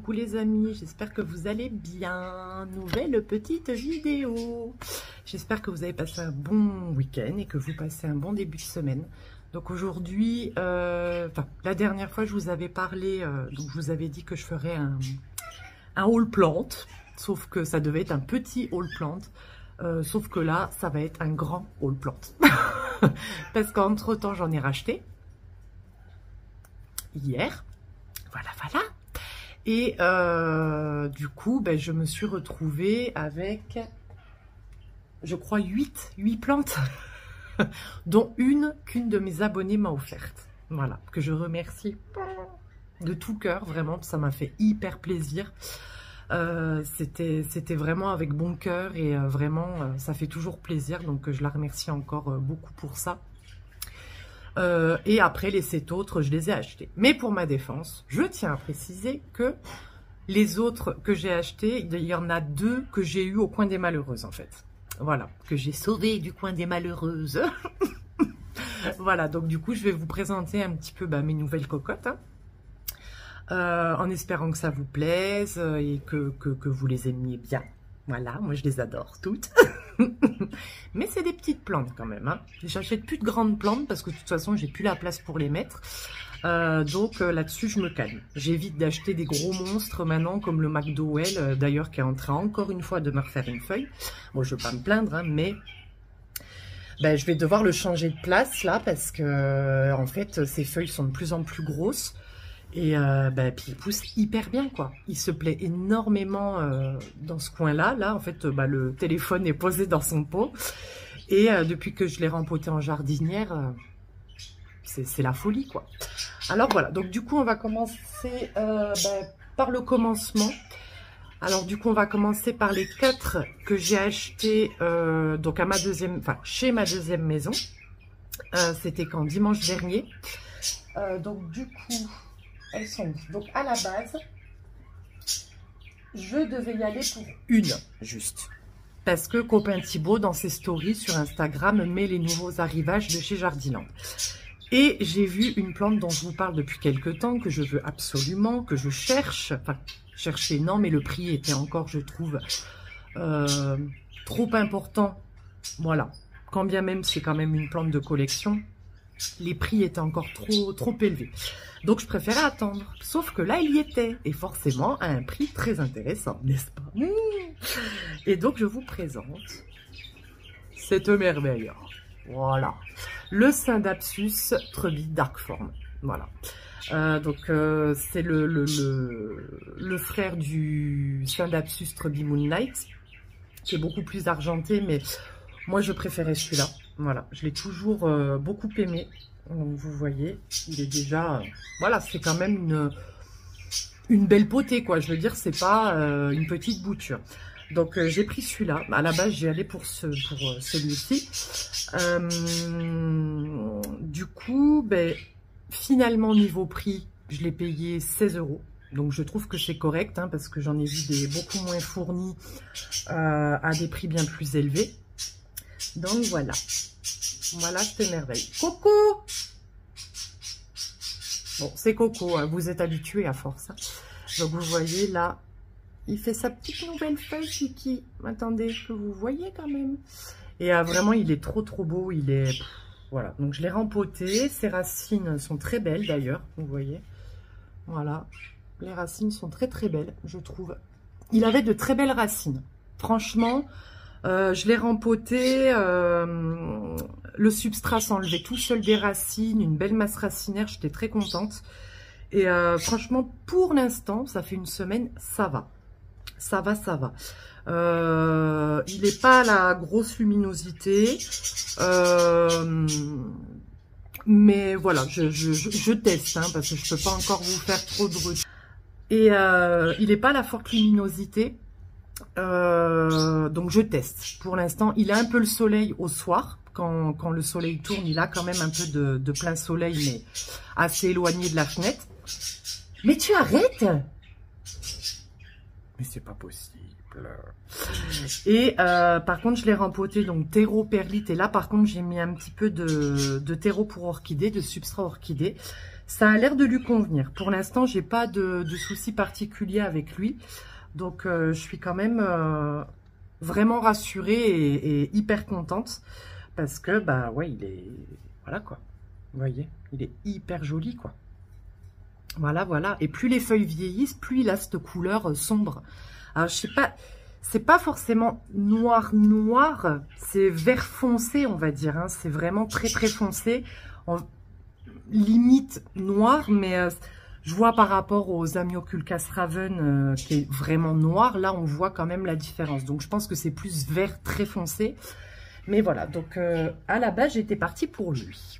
coucou les amis, j'espère que vous allez bien. Nouvelle petite vidéo. J'espère que vous avez passé un bon week-end et que vous passez un bon début de semaine. Donc aujourd'hui, la dernière fois je vous avais parlé, donc je vous avais dit que je ferais un haul plant, sauf que ça devait être un petit haul plant, sauf que là ça va être un grand haul plant. Parce qu'entre temps j'en ai racheté hier. Voilà. Et du coup, je me suis retrouvée avec, je crois, 8 plantes, dont qu'une de mes abonnés m'a offerte. Voilà, que je remercie de tout cœur, vraiment, ça m'a fait hyper plaisir. C'était vraiment avec bon cœur et vraiment, ça fait toujours plaisir. Donc, je la remercie encore beaucoup pour ça. Et après, les 7 autres, je les ai achetés. Mais pour ma défense, je tiens à préciser que les autres que j'ai achetés, il y en a 2 que j'ai eu au coin des malheureuses, en fait. Voilà, que j'ai sauvé du coin des malheureuses. Voilà, donc du coup, je vais vous présenter un petit peu mes nouvelles cocottes. En espérant que ça vous plaise et que vous les aimiez bien. Voilà, moi je les adore toutes. Mais c'est des petites plantes quand même. Hein. J'achète plus de grandes plantes parce que de toute façon, j'ai plus la place pour les mettre. Donc là-dessus, je me calme. J'évite d'acheter des gros monstres maintenant comme le McDowell, d'ailleurs, qui est en train encore une fois de me refaire une feuille. Bon, je ne veux pas me plaindre, hein, mais je vais devoir le changer de place là parce que en fait, ces feuilles sont de plus en plus grosses. Et puis il pousse hyper bien, quoi. Il se plaît énormément dans ce coin-là. Là, en fait, le téléphone est posé dans son pot. Et depuis que je l'ai rempoté en jardinière, c'est la folie, quoi. Alors voilà, donc du coup, on va commencer par le commencement. Alors du coup, on va commencer par les 4 que j'ai achetés donc à chez ma deuxième maison. C'était quand dimanche dernier. Donc du coup... Elles sont donc à la base, je devais y aller pour une juste. Parce que copain Thibaut, dans ses stories sur Instagram, met les nouveaux arrivages de chez Jardiland. Et j'ai vu une plante dont je vous parle depuis quelques temps, que je veux absolument, que je cherche. Enfin, chercher non, mais le prix était encore, je trouve, trop important. Voilà. Quand bien même c'est quand même une plante de collection, les prix étaient encore trop élevés. Donc, je préférais attendre. Sauf que là, il y était. Et forcément, à un prix très intéressant, n'est-ce pas? Et donc, je vous présente cette merveille. Voilà. Le Scindapsus Trebi Darkform. Voilà. C'est le frère du Scindapsus Trebi Moonlight, qui est beaucoup plus argenté, mais moi, je préférais celui-là. Voilà. Je l'ai toujours beaucoup aimé. Donc vous voyez, il est déjà, voilà, c'est quand même une belle potée, quoi. Je veux dire, c'est pas une petite bouture. Donc j'ai pris celui-là. À la base, j'ai allé pour celui-ci. Du coup, finalement niveau prix, je l'ai payé 16 €. Donc je trouve que c'est correct, hein, parce que j'en ai vu des beaucoup moins fournis à des prix bien plus élevés. Donc voilà. Voilà, c'est merveille. Coco! Bon, c'est Coco, hein, vous êtes habitués à force. Hein. Donc, vous voyez, là, il fait sa petite nouvelle feuille, Kiki. Attendez, que vous voyez quand même. Et vraiment, il est trop beau. Il est... Voilà, donc je l'ai rempoté. Ses racines sont très belles, d'ailleurs, vous voyez. Voilà, les racines sont très belles, je trouve. Il avait de très belles racines. Franchement... je l'ai rempoté, le substrat s'enlevait tout seul des racines, une belle masse racinaire, j'étais très contente. Et franchement, pour l'instant, ça fait une semaine, ça va. Ça va. Il n'est pas à la grosse luminosité, mais voilà, je teste, hein, parce que je ne peux pas encore vous faire trop de retours. Et il n'est pas à la forte luminosité. Donc je teste. Pour l'instant, il a un peu le soleil au soir. Quand le soleil tourne, il a quand même un peu de plein soleil, mais assez éloigné de la fenêtre. Mais tu arrêtes? Mais c'est pas possible. Et par contre, je l'ai rempoté, donc terreau perlite. Et là, par contre, j'ai mis un petit peu de terreau pour orchidée, de substrat orchidée. Ça a l'air de lui convenir. Pour l'instant, j'ai pas de soucis particuliers avec lui. Donc, je suis quand même vraiment rassurée et hyper contente. Parce que, bah ouais, il est... Voilà quoi. Vous voyez, il est hyper joli quoi. Voilà, voilà. Et plus les feuilles vieillissent, plus il a cette couleur sombre. Alors, je sais pas... C'est pas forcément noir, c'est vert foncé, on va dire. Hein. C'est vraiment très, très foncé. Limite noir, mais je vois par rapport aux Amioculcas Raven, qui est vraiment noir, là, on voit quand même la différence. Donc, je pense que c'est plus vert très foncé. Mais voilà, donc, à la base, j'étais partie pour lui.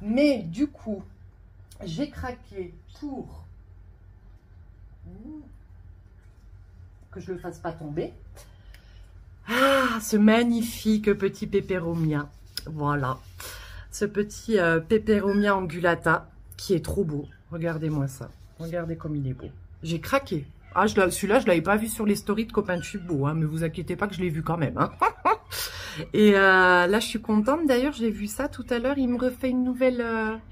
Mais, du coup, j'ai craqué pour... que je ne le fasse pas tomber. Ah, ce magnifique petit Peperomia. Voilà. Ce petit Peperomia angulata qui est trop beau. Regardez-moi ça. Regardez comme il est beau. J'ai craqué. Ah, celui-là, je ne l'avais pas vu sur les stories de copains tube beau, hein, mais vous inquiétez pas que je l'ai vu quand même. Hein. Et là, je suis contente. D'ailleurs, j'ai vu ça tout à l'heure. Il me refait une nouvelle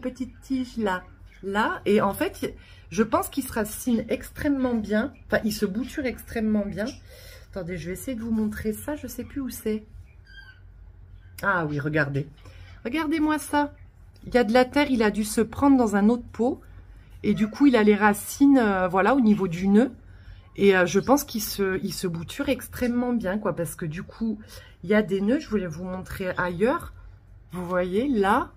petite tige là. Là. Et en fait... Je pense qu'il se racine extrêmement bien. Enfin, il se bouture extrêmement bien. Attendez, je vais essayer de vous montrer ça. Je ne sais plus où c'est. Ah oui, regardez. Regardez-moi ça. Il y a de la terre. Il a dû se prendre dans un autre pot. Et du coup, il a les racines, voilà, au niveau du nœud. Et je pense qu'il se bouture extrêmement bien, quoi. Parce que du coup, il y a des nœuds. Je voulais vous montrer ailleurs. Vous voyez, là.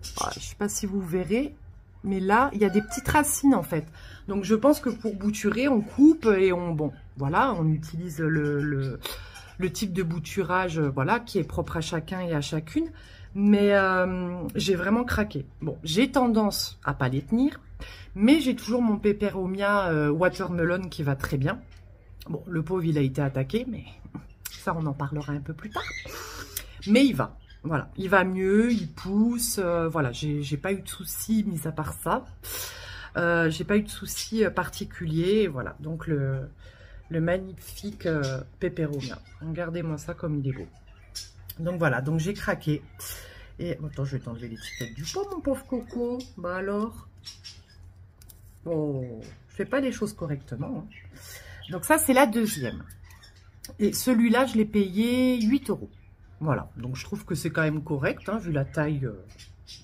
Je ne sais pas si vous verrez. Mais là, il y a des petites racines en fait. Donc, je pense que pour bouturer, on coupe et bon, voilà, on utilise le type de bouturage, voilà, qui est propre à chacun et à chacune. Mais j'ai vraiment craqué. Bon, j'ai tendance à pas les tenir, mais j'ai toujours mon Peperomia Watermelon qui va très bien. Bon, le pauvre, il a été attaqué, mais ça, on en parlera un peu plus tard. Mais il va. Voilà, il va mieux, il pousse, voilà, j'ai pas eu de soucis, mis à part ça. J'ai pas eu de soucis particuliers, voilà. Donc, le magnifique Peperomia. Regardez-moi ça comme il est beau. Donc, voilà, donc j'ai craqué. Et, attends, je vais t'enlever l'étiquette du pot, mon pauvre coco. Bah alors. Oh, je fais pas les choses correctement. Hein. Donc, ça, c'est la deuxième. Et celui-là, je l'ai payé 8 €. Voilà, donc je trouve que c'est quand même correct, hein, vu la taille,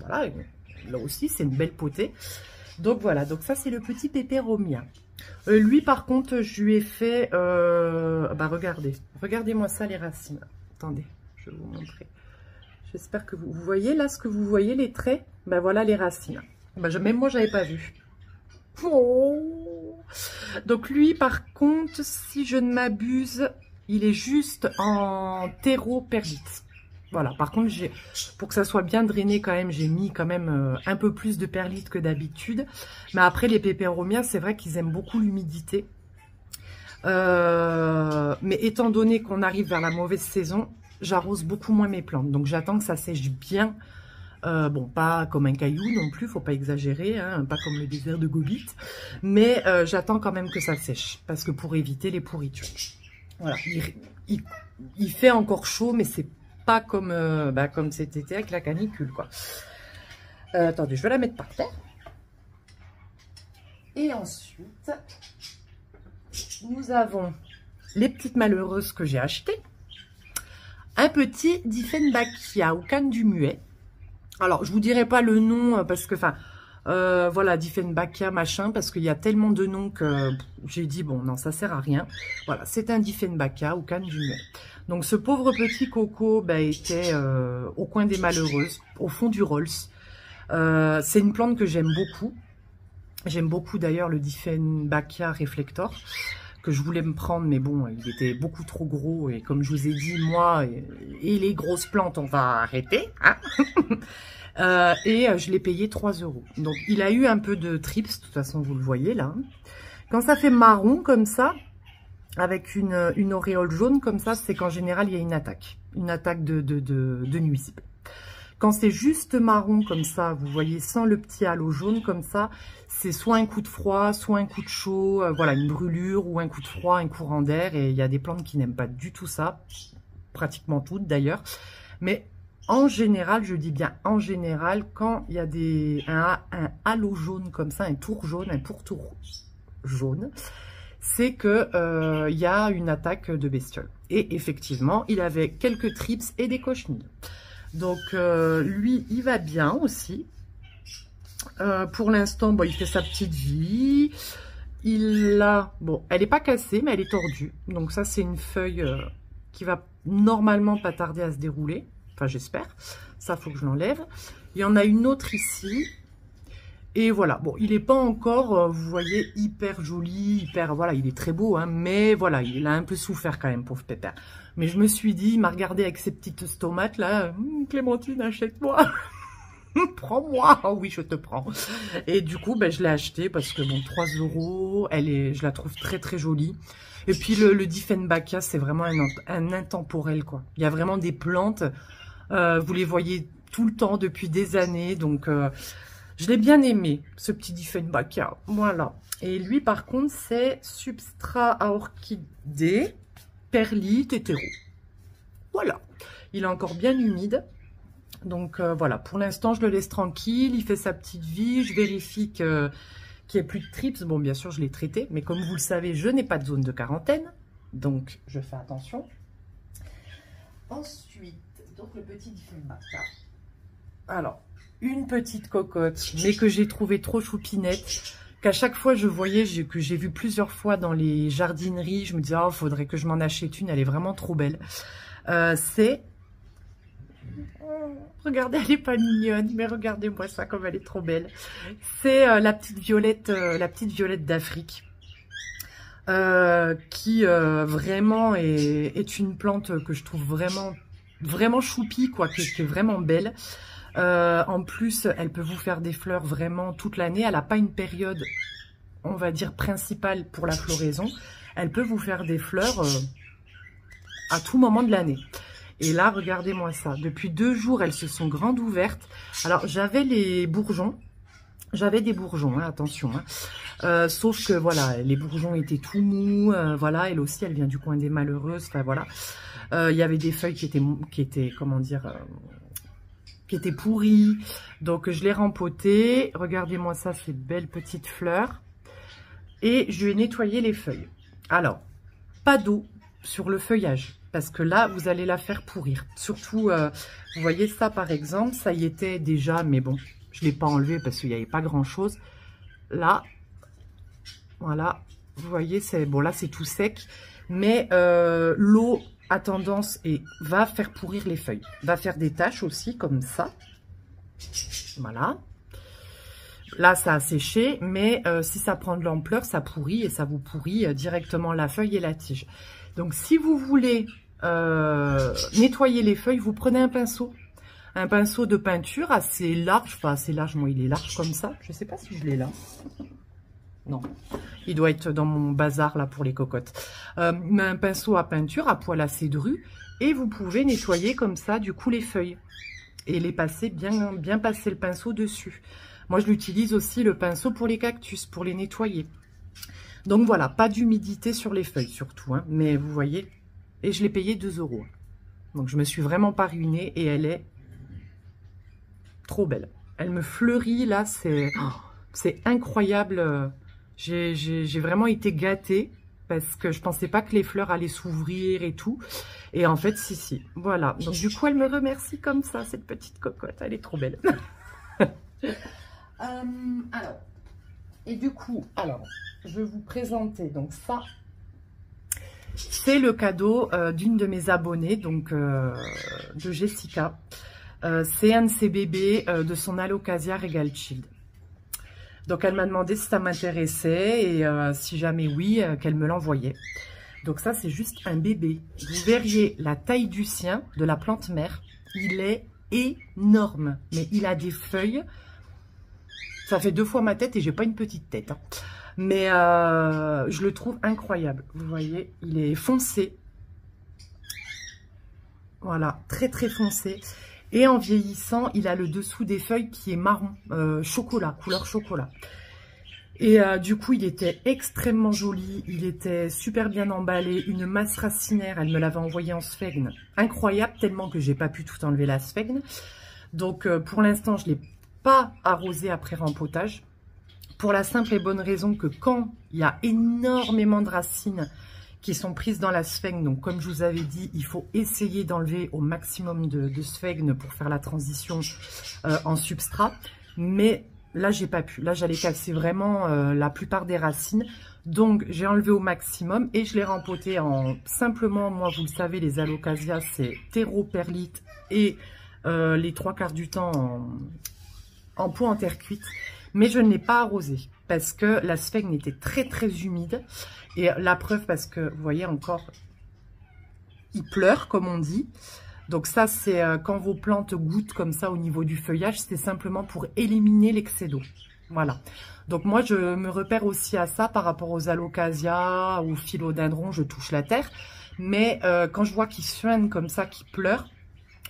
voilà, là aussi c'est une belle potée. Donc voilà, donc ça c'est le petit Peperomia. Lui par contre, je lui ai fait, bah regardez-moi ça les racines. Attendez, je vais vous montrer. J'espère que vous voyez là ce que vous voyez, les traits, ben voilà les racines. Ben, même moi j'avais pas vu. Oh, donc lui par contre, si je ne m'abuse... Il est juste en terreau perlite. Voilà, par contre, pour que ça soit bien drainé quand même, j'ai mis quand même un peu plus de perlite que d'habitude. Mais après, les Peperomia, c'est vrai qu'ils aiment beaucoup l'humidité. Mais étant donné qu'on arrive vers la mauvaise saison, j'arrose beaucoup moins mes plantes. Donc, j'attends que ça sèche bien. Bon, pas comme un caillou non plus, faut pas exagérer, hein, pas comme le désert de Gobi. Mais j'attends quand même que ça sèche, parce que pour éviter les pourritures. Voilà, il fait encore chaud, mais c'est pas comme, comme cet été avec la canicule, quoi. Attendez, je vais la mettre par terre. Et ensuite, nous avons les petites malheureuses que j'ai achetées. Un petit Dieffenbachia ou canne du muet. Alors, je vous dirai pas le nom parce que, enfin, voilà, Dieffenbachia, machin, parce qu'il y a tellement de noms que j'ai dit, bon, non, ça sert à rien. Voilà, c'est un Dieffenbachia ou canne du muet. Donc, ce pauvre petit coco était au coin des malheureuses, au fond du Rolls. C'est une plante que j'aime beaucoup. J'aime beaucoup d'ailleurs le Dieffenbachia Reflector, que je voulais me prendre, mais bon, il était beaucoup trop gros. Et comme je vous ai dit, moi et les grosses plantes, on va arrêter, hein. Je l'ai payé 3 €. Donc, il a eu un peu de trips, de toute façon, vous le voyez là. Quand ça fait marron comme ça, avec une auréole jaune comme ça, c'est qu'en général, il y a une attaque de nuisibles. Quand c'est juste marron comme ça, vous voyez, sans le petit halo jaune comme ça, c'est soit un coup de froid, soit un coup de chaud, voilà, une brûlure ou un coup de froid, un courant d'air. Et il y a des plantes qui n'aiment pas du tout ça, pratiquement toutes d'ailleurs. Mais en général, je dis bien en général, quand il y a un halo jaune comme ça, un tour jaune, un pourtour jaune, c'est que il y a une attaque de bestiole. Et effectivement, il avait quelques trips et des cochenilles. Donc lui, il va bien aussi. Pour l'instant, bon, il fait sa petite vie. Il a, bon, elle n'est pas cassée, mais elle est tordue. Donc ça, c'est une feuille qui va normalement pas tarder à se dérouler. Enfin, j'espère. Ça, faut que je l'enlève. Il y en a une autre ici. Et voilà. Bon, il n'est pas encore, vous voyez, hyper joli, hyper... Voilà, il est très beau, hein. Mais voilà, il a un peu souffert quand même, pauvre pépère. Mais je me suis dit, il m'a regardé avec ses petites stomates, là. Clémentine, achète-moi. Prends-moi. Oh oui, je te prends. Et du coup, ben, je l'ai acheté parce que, bon, 3 €. Je la trouve très, très jolie. Et puis, le Diefenbachia, c'est vraiment un intemporel, quoi. Il y a vraiment des plantes... vous les voyez tout le temps depuis des années, donc je l'ai bien aimé, ce petit Diefenbachia. Voilà. Et lui, par contre, c'est Substrat à orchidée, perlite, hétéro. Voilà. Il est encore bien humide. Donc voilà, pour l'instant, je le laisse tranquille. Il fait sa petite vie. Je vérifie qu'il n'y ait plus de trips. Bon, bien sûr, je l'ai traité, mais comme vous le savez, je n'ai pas de zone de quarantaine. Donc, je fais attention. Ensuite, donc le petit Diefenbachia. Alors, une petite cocotte, mais que j'ai trouvé trop choupinette, qu'à chaque fois je voyais, que j'ai vu plusieurs fois dans les jardineries, je me disais, oh, faudrait que je m'en achète une, elle est vraiment trop belle. C'est... Regardez, elle est pas mignonne, mais regardez-moi ça comme elle est trop belle. C'est la petite violette d'Afrique. Qui vraiment est une plante que je trouve vraiment choupie, quoi, qui est vraiment belle. En plus, elle peut vous faire des fleurs vraiment toute l'année. Elle n'a pas une période, on va dire, principale pour la floraison. Elle peut vous faire des fleurs à tout moment de l'année. Et là, regardez-moi ça. Depuis 2 jours, elles se sont grandes ouvertes. Alors, j'avais les bourgeons. J'avais des bourgeons, hein, attention. Hein. Sauf que, voilà, les bourgeons étaient tout mous. Voilà, elle aussi, elle vient du coin des malheureuses. Enfin, voilà. Il y avait des feuilles qui étaient comment dire... qui étaient pourries. Donc, je l'ai rempoté. Regardez-moi ça, ces belles petites fleurs. Et je lui ai nettoyé les feuilles. Alors, pas d'eau sur le feuillage. Parce que là, vous allez la faire pourrir. Surtout, vous voyez ça, par exemple. Ça y était déjà, mais bon... Je ne l'ai pas enlevé parce qu'il n'y avait pas grand-chose. Là, voilà, vous voyez, c'est bon, là, c'est tout sec. Mais l'eau a tendance et va faire pourrir les feuilles. Va faire des taches aussi, comme ça. Voilà. Là, ça a séché, mais si ça prend de l'ampleur, ça pourrit et ça vous pourrit directement la feuille et la tige. Donc, si vous voulez nettoyer les feuilles, vous prenez un pinceau. Un pinceau de peinture assez large, enfin assez large, moi il est large comme ça. Je ne sais pas si je l'ai là. Non, il doit être dans mon bazar là pour les cocottes. Mais un pinceau à peinture, à poil assez dru, et vous pouvez nettoyer comme ça du coup les feuilles. Et les passer, bien passer le pinceau dessus. Moi je l'utilise aussi le pinceau pour les cactus, pour les nettoyer. Donc voilà, pas d'humidité sur les feuilles surtout, hein, mais vous voyez, et je l'ai payé 2 €. Donc je me suis vraiment pas ruinée et elle est trop belle. Elle me fleurit là, c'est incroyable. J'ai vraiment été gâtée parce que je pensais pas que les fleurs allaient s'ouvrir et tout. Et en fait, si. Voilà. Donc du coup, elle me remercie comme ça, cette petite cocotte. Elle est trop belle. Alors, et du coup, je vais vous présenter donc ça. C'est le cadeau d'une de mes abonnées, donc de Jessica. C'est un de ses bébés de son Alocasia Regal Child. Donc elle m'a demandé si ça m'intéressait et si jamais oui, qu'elle me l'envoyait. Donc ça c'est juste un bébé. Vous verriez la taille du sien, de la plante mère. Il est énorme, mais il a des feuilles. Ça fait 2 fois ma tête et j'ai pas une petite tête. Hein. Mais je le trouve incroyable. Vous voyez, il est foncé. Voilà, très très foncé. Et en vieillissant, il a le dessous des feuilles qui est marron, chocolat, couleur chocolat. Et du coup, il était extrêmement joli, il était super bien emballé, une masse racinaire, elle me l'avait envoyé en sphègne, incroyable, tellement que j'ai pas pu tout enlever la sphègne. Donc pour l'instant, je l'ai pas arrosé après rempotage, pour la simple et bonne raison que quand il y a énormément de racines qui sont prises dans la sphègne, donc comme je vous avais dit, il faut essayer d'enlever au maximum de sphègne pour faire la transition en substrat, mais là j'ai pas pu, là j'allais casser vraiment la plupart des racines, donc j'ai enlevé au maximum et je l'ai rempoté en simplement, moi vous le savez, les alocasias c'est terreau, perlite et les trois quarts du temps en pot en terre cuite, mais je ne l'ai pas arrosé parce que la sphègne était très très humide. Et la preuve, parce que vous voyez encore, il pleure comme on dit. Donc ça, c'est quand vos plantes goûtent comme ça au niveau du feuillage, c'est simplement pour éliminer l'excès d'eau. Voilà. Donc moi, je me repère aussi à ça par rapport aux alocasias, aux philodendrons, je touche la terre. Mais quand je vois qu'ils suintent comme ça, qu'ils pleurent,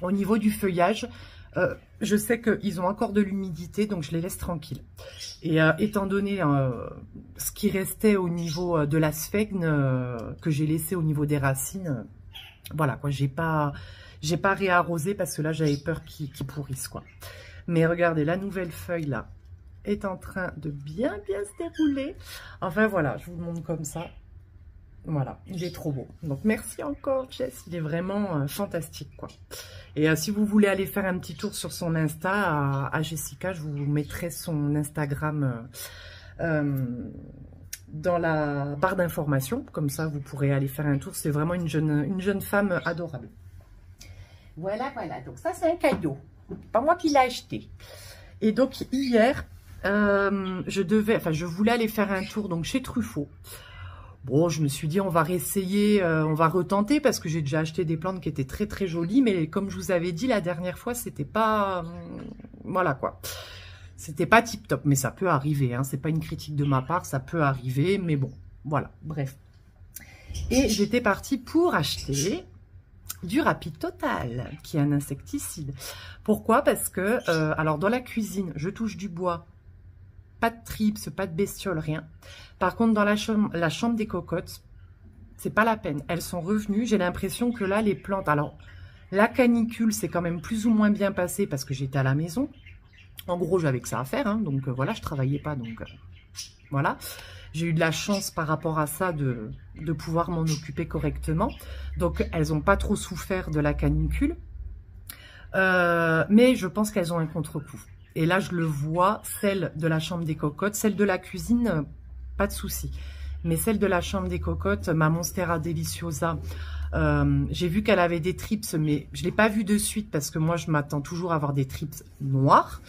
au niveau du feuillage, je sais qu'ils ont encore de l'humidité, donc je les laisse tranquilles. Et étant donné ce qui restait au niveau de la sphègne, que j'ai laissé au niveau des racines, voilà quoi, j'ai pas réarrosé parce que là j'avais peur qu'ils pourrissent quoi. Mais regardez, la nouvelle feuille là est en train de bien se dérouler. Enfin voilà, je vous le montre comme ça. Voilà, il est trop beau. Donc merci encore Jess, il est vraiment fantastique quoi. Et si vous voulez aller faire un petit tour sur son Insta, à Jessica, je vous mettrai son Instagram dans la barre d'informations. Comme ça, vous pourrez aller faire un tour. C'est vraiment une jeune femme adorable. Voilà, voilà. Donc ça, c'est un cadeau. Pas moi qui l'ai acheté. Et donc hier, je voulais aller faire un tour donc chez Truffaut. Bon, je me suis dit, on va réessayer, on va retenter parce que j'ai déjà acheté des plantes qui étaient très très jolies. Mais comme je vous avais dit la dernière fois, c'était pas... voilà quoi. C'était pas tip top, mais ça peut arriver. Hein, c'est pas une critique de ma part, ça peut arriver. Mais bon, voilà, bref. Et j'étais partie pour acheter du Rapide Total, qui est un insecticide. Pourquoi? Parce que, alors dans la cuisine, je touche du bois. Pas de trips, pas de bestioles, rien. Par contre, dans la chambre des cocottes, c'est pas la peine. Elles sont revenues. J'ai l'impression que là, les plantes... Alors, la canicule, c'est quand même plus ou moins bien passé parce que j'étais à la maison. En gros, j'avais que ça à faire. Hein, donc, voilà, je travaillais pas. Donc, voilà. J'ai eu de la chance par rapport à ça de pouvoir m'en occuper correctement. Donc, elles n'ont pas trop souffert de la canicule. Mais je pense qu'elles ont un contre-coup. Et là, je le vois, celle de la chambre des cocottes, celle de la cuisine, pas de souci. Mais celle de la chambre des cocottes, ma Monstera Deliciosa, j'ai vu qu'elle avait des trips, mais je ne l'ai pas vue de suite parce que moi, je m'attends toujours à avoir des trips noirs.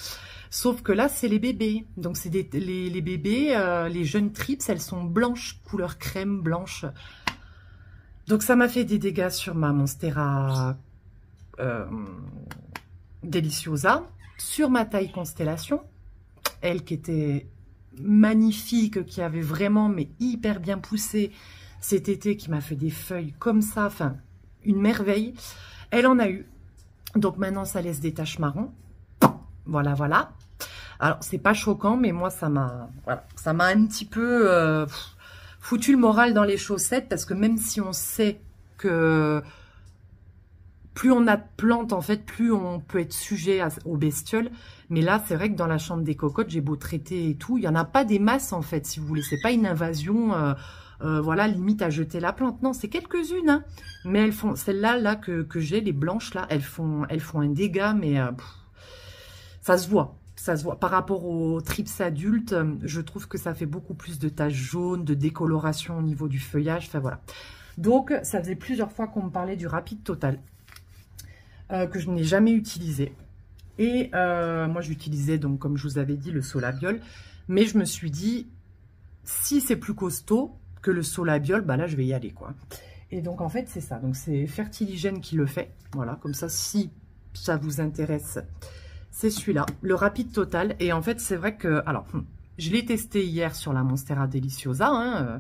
Sauf que là, c'est les bébés. Donc, c'est les bébés, les jeunes trips, elles sont blanches, couleur crème, blanche. Donc, ça m'a fait des dégâts sur ma Monstera Deliciosa. Sur ma taille Constellation, elle qui était magnifique, qui avait vraiment mais hyper bien poussé cet été, qui m'a fait des feuilles comme ça, enfin une merveille, elle en a eu. Donc maintenant ça laisse des taches marron. Voilà, voilà. Alors c'est pas choquant, mais moi ça m'a un petit peu foutu le moral dans les chaussettes, parce que même si on sait que plus on a de plantes, en fait, plus on peut être sujet aux bestioles. Mais là, c'est vrai que dans la chambre des cocottes, j'ai beau traiter et tout, il n'y en a pas des masses, en fait, si vous voulez. C'est pas une invasion, voilà, limite à jeter la plante. Non, c'est quelques-unes, hein. Mais elles font, celles-là, là, que j'ai, les blanches, là, elles font un dégât, mais ça se voit. Ça se voit. Par rapport aux trips adultes, je trouve que ça fait beaucoup plus de taches jaunes, de décoloration au niveau du feuillage. Enfin, voilà. Donc, ça faisait plusieurs fois qu'on me parlait du Rapide Total. Que je n'ai jamais utilisé. Et moi, j'utilisais, donc, comme je vous avais dit, le Solabiol. Mais je me suis dit, si c'est plus costaud que le Solabiol, bah là, je vais y aller, quoi. Et donc, en fait, c'est ça. Donc, c'est Fertiligène qui le fait. Voilà, comme ça, si ça vous intéresse, c'est celui-là, le Rapide Total. Et en fait, c'est vrai que... Alors, je l'ai testé hier sur la Monstera Deliciosa. Hein,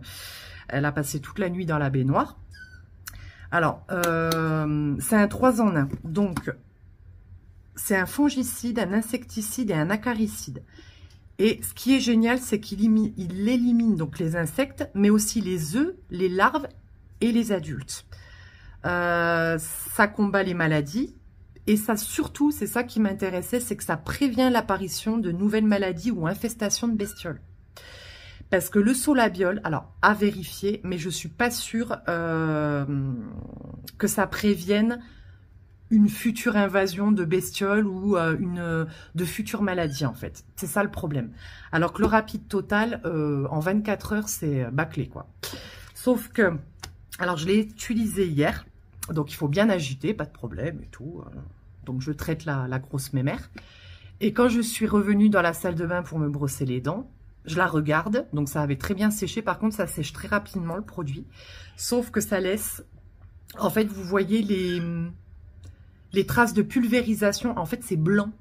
elle a passé toute la nuit dans la baignoire. Alors, c'est un 3 en 1. Donc, c'est un fongicide, un insecticide et un acaricide. Et ce qui est génial, c'est qu'il élimine donc les insectes, mais aussi les œufs, les larves et les adultes. Ça combat les maladies. Et ça, surtout, c'est ça qui m'intéressait, c'est que ça prévient l'apparition de nouvelles maladies ou infestations de bestioles. Parce que le solabiol, alors à vérifier, mais je suis pas sûre que ça prévienne une future invasion de bestioles ou de futures maladies en fait. C'est ça le problème. Alors que le rapide total, en 24 heures, c'est bâclé quoi. Sauf que, alors je l'ai utilisé hier, donc il faut bien agiter, pas de problème et tout. Donc je traite la grosse mémère. Et quand je suis revenue dans la salle de bain pour me brosser les dents, je la regarde, donc ça avait très bien séché. Par contre, ça sèche très rapidement le produit. Sauf que ça laisse, en fait, vous voyez les traces de pulvérisation. En fait, c'est blanc.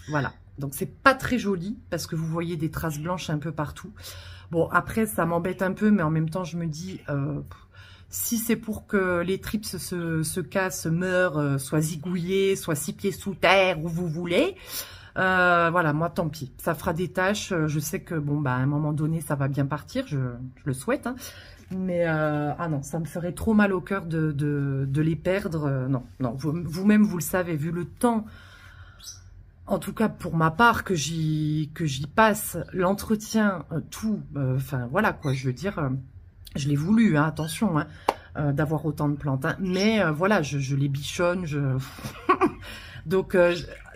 Voilà. Donc, c'est pas très joli parce que vous voyez des traces blanches un peu partout. Bon, après, ça m'embête un peu, mais en même temps, je me dis, si c'est pour que les tripes se cassent, meurent, soient zigouillées, soient 6 pieds sous terre, où vous voulez... voilà, moi tant pis, ça fera des tâches, je sais que bon bah à un moment donné ça va bien partir, je le souhaite, hein. Mais ah non, ça me ferait trop mal au cœur de les perdre, non, vous-même vous le savez, vu le temps, en tout cas pour ma part que j'y passe, l'entretien, tout, enfin voilà quoi, je veux dire, je l'ai voulu, hein, attention, hein, d'avoir autant de plantes, hein, mais voilà, je les bichonne, donc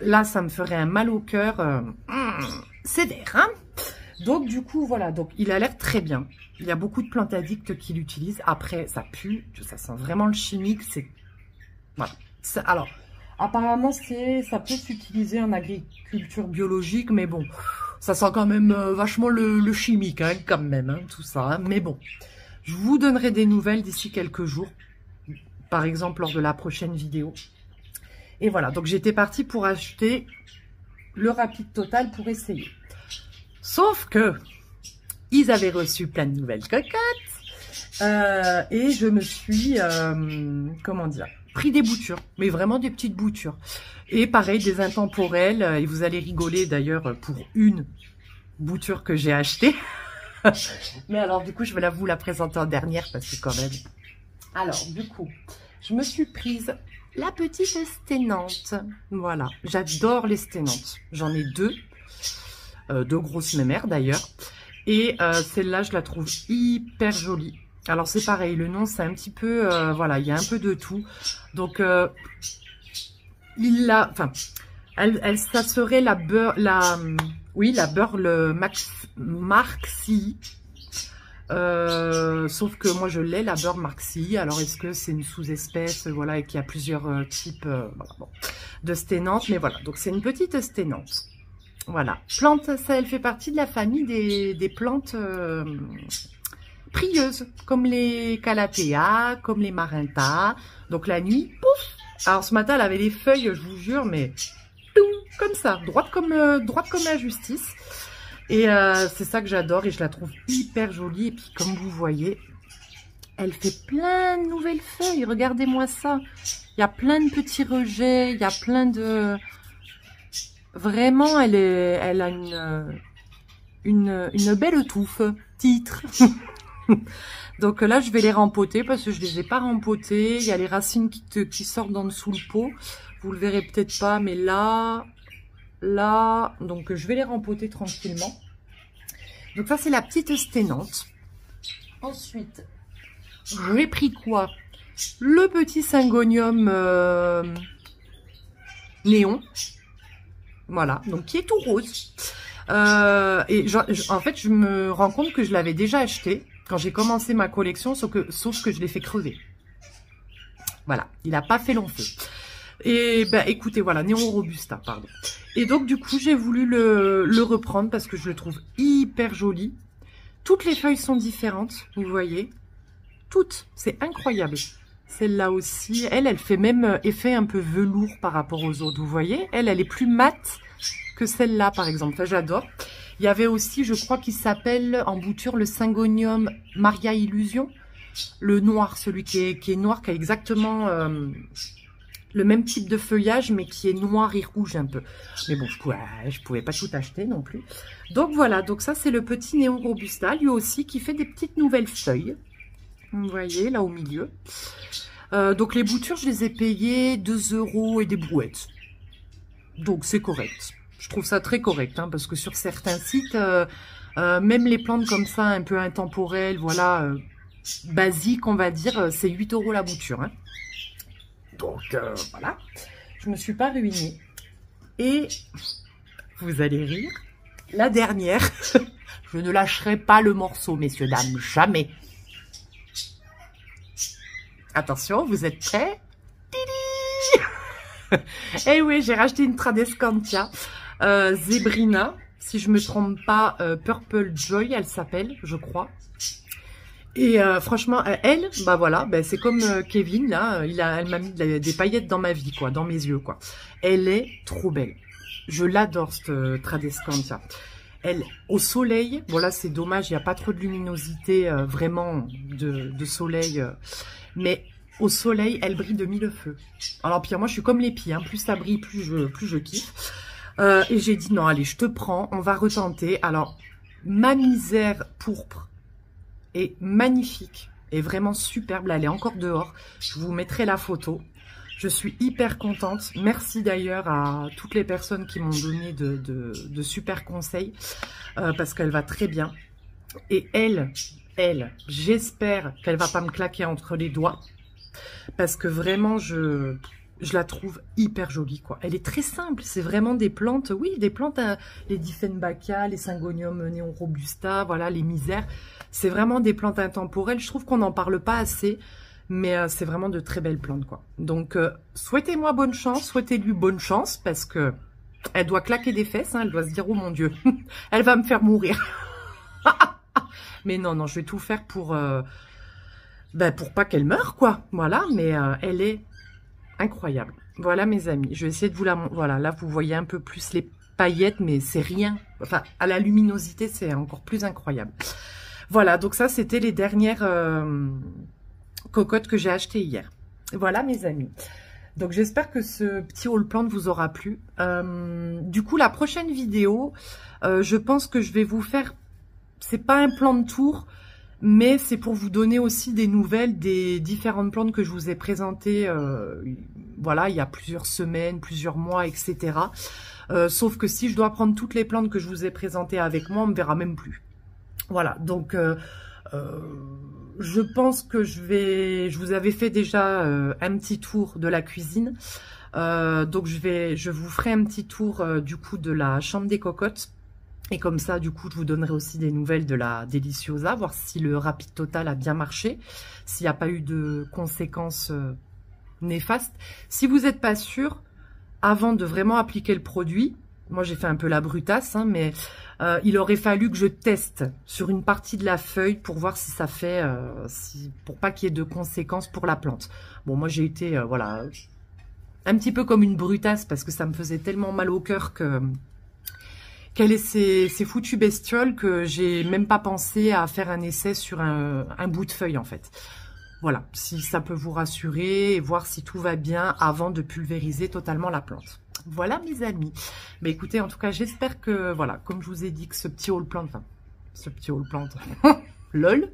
là, ça me ferait un mal au cœur sévère. Hein, donc du coup, voilà. Donc il a l'air très bien. Il y a beaucoup de plantes addicts qui l'utilisent. Après, ça pue. Ça sent vraiment le chimique. C'est voilà. Alors, apparemment, ça peut s'utiliser en agriculture biologique, mais bon, ça sent quand même vachement le chimique, hein, quand même, hein, tout ça. Hein, mais bon, je vous donnerai des nouvelles d'ici quelques jours. Par exemple, lors de la prochaine vidéo. Et voilà, donc j'étais partie pour acheter le rapide total pour essayer. Sauf que ils avaient reçu plein de nouvelles cocottes et je me suis, comment dire, pris des boutures, mais vraiment des petites boutures. Et pareil, des intemporels, et vous allez rigoler d'ailleurs pour une bouture que j'ai achetée. Mais alors du coup, je vais vous la présenter en dernière parce que quand même... Alors du coup, je me suis prise... la petite sténante, voilà, j'adore les sténantes, j'en ai deux grosses mémères d'ailleurs, et celle-là je la trouve hyper jolie. Alors c'est pareil, le nom c'est un petit peu, voilà, il y a un peu de tout, donc ça serait la Burle Marxi. Sauf que moi je l'ai, la Burle Marxi. Alors est-ce que c'est une sous-espèce, voilà, et qu'il y a plusieurs types voilà, bon, de sténantes, mais voilà, donc c'est une petite sténante. Voilà, plante, ça, elle fait partie de la famille des plantes prieuses, comme les calathea, comme les marinta. Donc la nuit, pouf. Alors ce matin, elle avait les feuilles, je vous jure, mais comme ça, droite comme la justice. Et c'est ça que j'adore et je la trouve hyper jolie. Et puis comme vous voyez, elle fait plein de nouvelles feuilles. Regardez-moi ça. Il y a plein de petits rejets, il y a plein de... Vraiment, elle a une belle touffe. Titre. Donc là, je vais les rempoter parce que je les ai pas rempotées. Il y a les racines qui sortent d'en dessous le pot. Vous le verrez peut-être pas, mais là, donc je vais les rempoter tranquillement. Donc ça, c'est la petite sténante. Ensuite, j'ai pris quoi? Le petit syngonium néon. Voilà, donc qui est tout rose. Et en fait, je me rends compte que je l'avais déjà acheté quand j'ai commencé ma collection, sauf que je l'ai fait crever. Voilà, il n'a pas fait long feu. Et ben écoutez, voilà, Néon Robusta, pardon. Et donc du coup, j'ai voulu le reprendre parce que je le trouve hyper joli. Toutes les feuilles sont différentes, vous voyez. Toutes, c'est incroyable. Celle-là aussi, elle fait même effet un peu velours par rapport aux autres, vous voyez. Elle est plus mate que celle-là, par exemple. Enfin, j'adore. Il y avait aussi, je crois, qui s'appelle en bouture le Syngonium Maria Illusion. Le noir, celui qui est noir, qui a exactement le même type de feuillage, mais qui est noir et rouge un peu. Mais bon, je pouvais pas tout acheter non plus. Donc voilà, donc ça c'est le petit Néon Robusta, lui aussi, qui fait des petites nouvelles feuilles. Vous voyez, là au milieu. Donc les boutures, je les ai payées 2 € et des brouettes. Donc c'est correct. Je trouve ça très correct, hein, parce que sur certains sites, même les plantes comme ça, un peu intemporelles, voilà, basiques, on va dire, c'est 8 € la bouture, hein. Donc, voilà, je me suis pas ruinée. Et, vous allez rire, la dernière, je ne lâcherai pas le morceau, messieurs, dames, jamais. Attention, vous êtes prêts? Eh oui, j'ai racheté une Tradescantia, Zebrina, si je me trompe pas, Purple Joy, elle s'appelle, je crois. Et franchement, elle, bah voilà, bah c'est comme Kevin, là, elle m'a mis des paillettes dans ma vie, quoi, dans mes yeux, quoi. Elle est trop belle. Je l'adore, cette Tradescantia. Elle, au soleil, bon là c'est dommage, il n'y a pas trop de luminosité, vraiment, de soleil, mais au soleil, elle brille de mille feux. Alors puis moi je suis comme les pieds, hein, plus ça brille, plus je kiffe. Et j'ai dit non, allez, je te prends, on va retenter. Alors, ma misère pourpre est magnifique et vraiment superbe. Là, elle est encore dehors. Je vous mettrai la photo. Je suis hyper contente. Merci d'ailleurs à toutes les personnes qui m'ont donné de super conseils parce qu'elle va très bien. Et elle, j'espère qu'elle va pas me claquer entre les doigts parce que vraiment, je la trouve hyper jolie, quoi. Elle est très simple. C'est vraiment des plantes, oui, des plantes, les Dieffenbachia, les Syngonium Néon Robusta, voilà, les misères. C'est vraiment des plantes intemporelles. Je trouve qu'on n'en parle pas assez, mais c'est vraiment de très belles plantes, quoi. Donc, souhaitez-moi bonne chance, souhaitez-lui bonne chance, parce que elle doit claquer des fesses, hein, elle doit se dire, oh mon Dieu, elle va me faire mourir. Mais non, je vais tout faire pour pas qu'elle meure, quoi. Voilà, mais elle est incroyable. Voilà, mes amis, je vais essayer de vous la montrer. Voilà, là, vous voyez un peu plus les paillettes, mais c'est rien. Enfin, à la luminosité, c'est encore plus incroyable. Voilà, donc ça, c'était les dernières cocottes que j'ai achetées hier. Voilà, mes amis. Donc, j'espère que ce petit haul plant vous aura plu. Du coup, la prochaine vidéo, je pense que je vais vous faire... C'est pas un plan de tour, mais c'est pour vous donner aussi des nouvelles des différentes plantes que je vous ai présentées, voilà, il y a plusieurs semaines, plusieurs mois, etc. Sauf que si je dois prendre toutes les plantes que je vous ai présentées avec moi, on me verra même plus. Voilà, donc je pense que je vous avais fait déjà un petit tour de la cuisine. Donc je vous ferai un petit tour du coup de la chambre des cocottes. Et comme ça, du coup, je vous donnerai aussi des nouvelles de la Deliciosa, voir si le Rapide Total a bien marché, s'il n'y a pas eu de conséquences néfastes. Si vous n'êtes pas sûr, avant de vraiment appliquer le produit, moi j'ai fait un peu la brutasse, hein, mais il aurait fallu que je teste sur une partie de la feuille pour voir si ça fait, pour pas qu'il y ait de conséquences pour la plante. Bon, moi j'ai été, voilà, un petit peu comme une brutasse parce que ça me faisait tellement mal au cœur que... Quelles est ces foutues bestioles que j'ai même pas pensé à faire un essai sur un bout de feuille en fait. Voilà, si ça peut vous rassurer et voir si tout va bien avant de pulvériser totalement la plante. Voilà mes amis. Mais écoutez, en tout cas, j'espère que, voilà, comme je vous ai dit, que ce petit haul plant, enfin, ce petit haul plant, lol,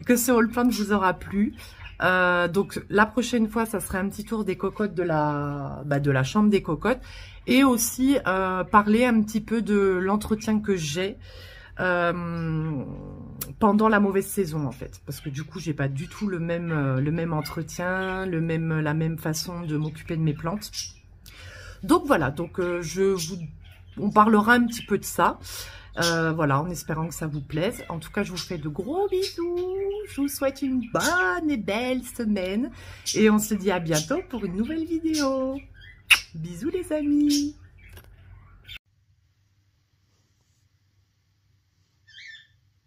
que ce haul plant vous aura plu. Donc la prochaine fois, ça sera un petit tour des cocottes de la chambre des cocottes. Et aussi parler un petit peu de l'entretien que j'ai pendant la mauvaise saison en fait. Parce que du coup, j'ai pas du tout le même entretien, la même façon de m'occuper de mes plantes. Donc voilà, donc on parlera un petit peu de ça. Voilà, en espérant que ça vous plaise. En tout cas, je vous fais de gros bisous. Je vous souhaite une bonne et belle semaine. Et on se dit à bientôt pour une nouvelle vidéo. Bisous les amis.